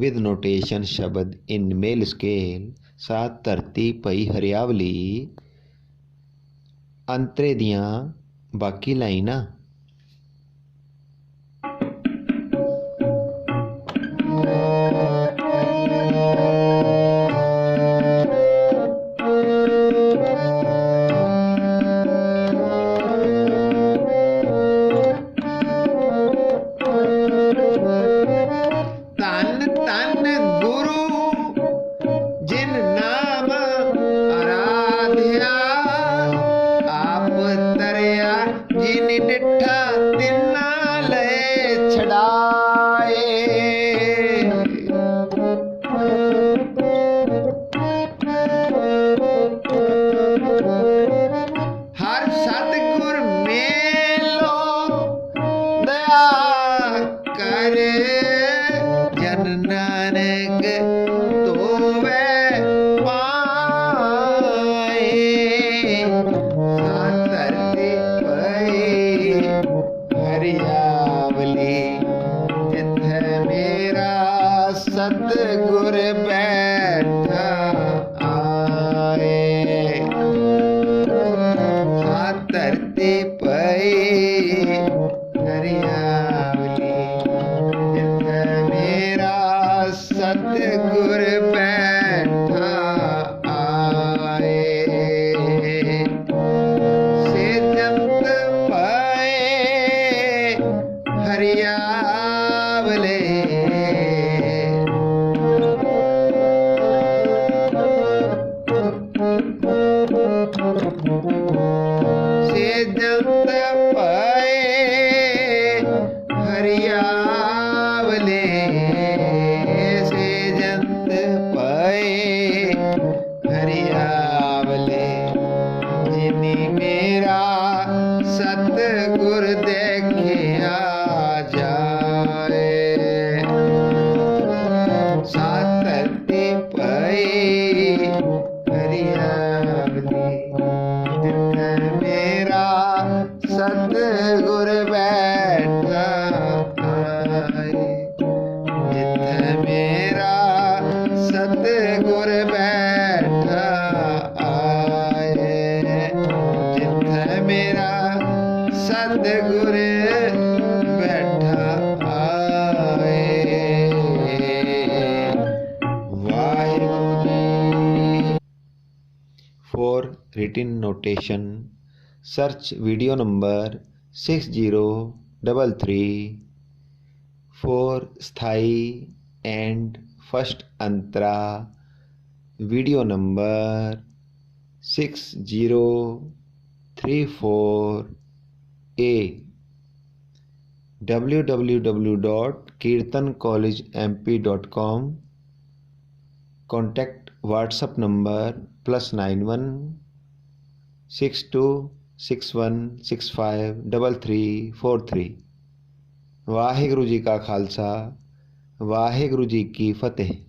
With notation शब्द in male scale. 7 धरती भई हरियावली। अंतरे दियां बाकी लाइनां। सतगुर बैठा आए। धरती पई हरियावली जिथे मेरा सतगुर बैठा आए। से जंत पाए हरियावले सतगुर बैठा आए। जिथे मेरा सतगुर बैठा आए। जिथे मेरा सतगुर बैठा आए। Waheguru. For written notation, search video number 6033 for स्थाई and first Antra, video number 6034A। www.kirtancollegemp.com। contact WhatsApp number +91 6261653343। Waheguru ji ਕਾ ਖਾਲਸਾ, ਵਾਹਿਗੁਰੂ ਜੀ ਕੀ ਫਤਿਹ।